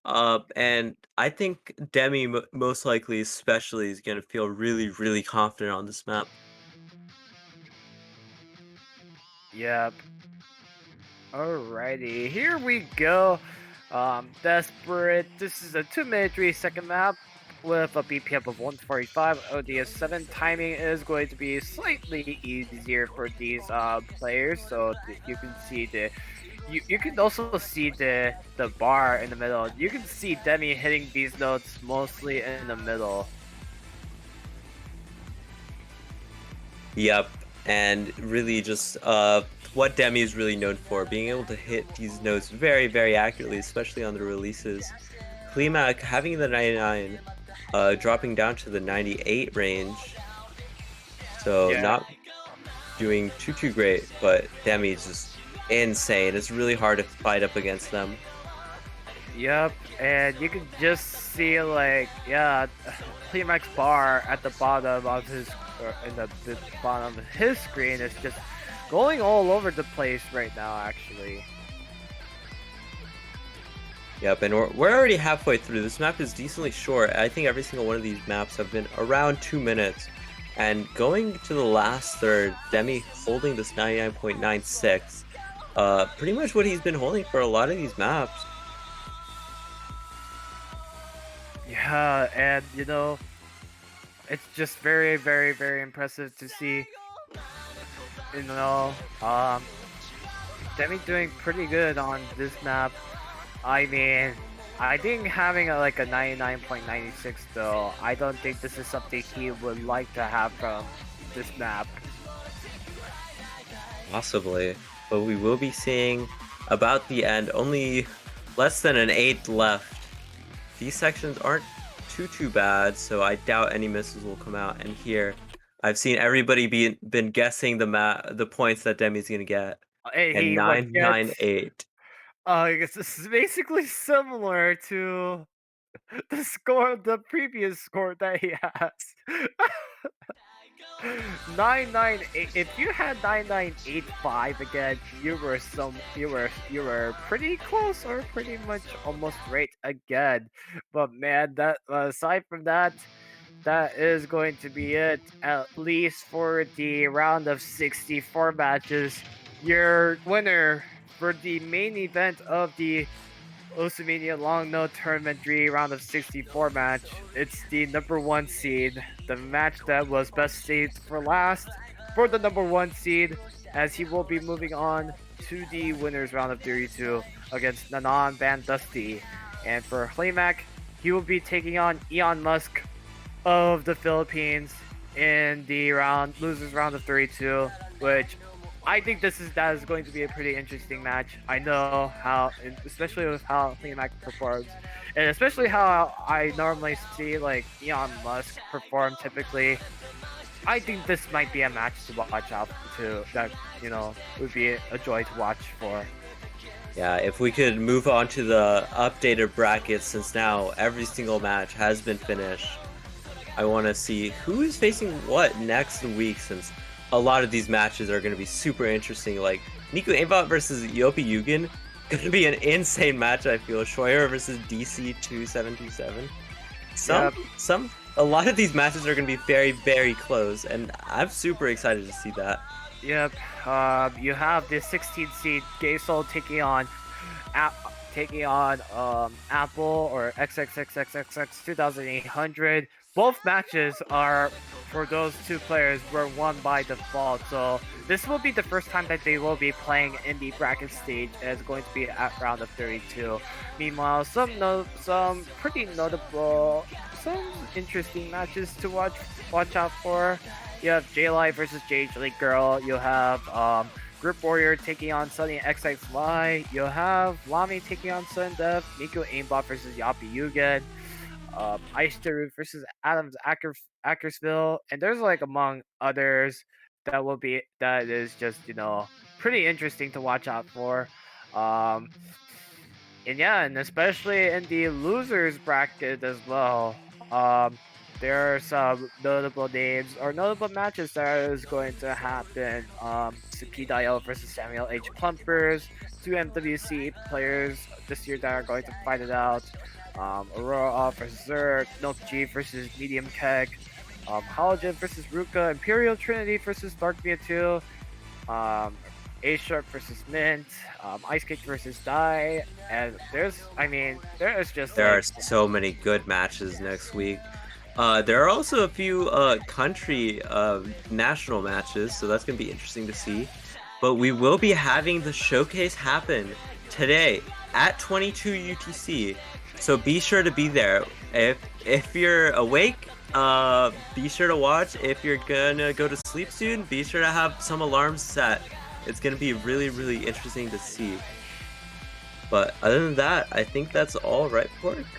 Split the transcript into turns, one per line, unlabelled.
And I think Demi most likely, especially, is gonna feel really, really confident on this map.
Yep. Alrighty, here we go. Desperate. This is a 2-minute 3-second map with a BPM of 145, ODS 7. Timing is going to be slightly easier for these players, so you can see you can also see the bar in the middle. You can see Demi hitting these notes mostly in the middle.
Yep, and really just what Demi is really known for, being able to hit these notes very, very accurately, especially on the releases. Hilmak having the 99, dropping down to the 98 range, so
Yeah.
not doing too great, but Demi's just insane. It's really hard to fight up against them.
Yep, and you can just see like Clearmax bar at the bottom of his in the bottom of his screen is just going all over the place right now. Actually,
Yep, and we're already halfway through. This map is decently short. I think every single one of these maps have been around 2 minutes. And going to the last third, Demi holding this 99.96. Pretty much what he's been holding for a lot of these maps.
yeah, and it's just very, very, very impressive to see. You know, um, Demi doing pretty good on this map. I mean, I think having like a 99.96 though, I don't think this is something he would like to have from this map.
Possibly. But we will be seeing about the end, only less than an eighth left. These sections aren't too bad, so I doubt any misses will come out. And here, I've seen everybody been guessing the points that Demi's gonna get.
Hey,
And
he would get.
998.
I guess this is basically similar to the previous score that he has. 998. If you had 9985 again, you were pretty close or pretty much almost right again. But man, that aside from that, that is going to be it at least for the round of 64 matches. Your winner for the main event of the Oceania Long No Tournament 3 round of 64 match. It's the number 1 seed, the match that was best saved for last for the number 1 seed, as he will be moving on to the winners round of 32 against Nanan Van Dusty. And for Hlaymak, he will be taking on Elon Musk of the Philippines in the losers round of 32, which I think that is going to be a pretty interesting match. I know how, especially with how Hilmak performs, and especially how I normally see like Elon Musk perform typically. I think this might be a match to watch out to. That would be a joy to watch for.
Yeah, if we could move on to the updated brackets, since now every single match has been finished. I want to see who is facing what next week, since a lot of these matches are going to be super interesting. Like Niku Aimbot versus Yopi Yugen, going to be an insane match. I feel Schroyer versus DC2727.
Yep.
A lot of these matches are going to be very, very close, and I'm super excited to see that.
Yep. You have the 16th seed Gaysol taking on Apple or XXXXXX 2800. Both matches are for those two players were won by default. So this will be the first time that they will be playing in the bracket stage, and it's going to be at round of 32. Meanwhile, some pretty notable, some interesting matches to watch out for. You have J-Light versus J-League Girl. You have Grip Warrior taking on Sunny XXY. You have Lami taking on Sundev. Nico Aimbot versus Yapi Yugen. Ice Root versus Adams Ackersville. And there's like among others that is just, pretty interesting to watch out for. Um, and yeah, and especially in the losers bracket as well. there are some notable names or notable matches that is going to happen. Dial versus Samuel H. Clumpers, two MWC players this year that are going to fight it out. Aurora versus Zerg, Milk G versus Medium Keg, Halogen versus Ruka, Imperial Trinity versus Dark Mewtwo, A Sharp versus Mint, Ice Cake versus Die, and there is just
There are
like
so many good matches next week. There are also a few country national matches, so that's gonna be interesting to see. But we will be having the showcase happen today at 22 UTC, so be sure to be there. If you're awake, be sure to watch. If you're gonna go to sleep soon, be sure to have some alarms set. It's gonna be really interesting to see. But other than that, I think that's all, right, Pork?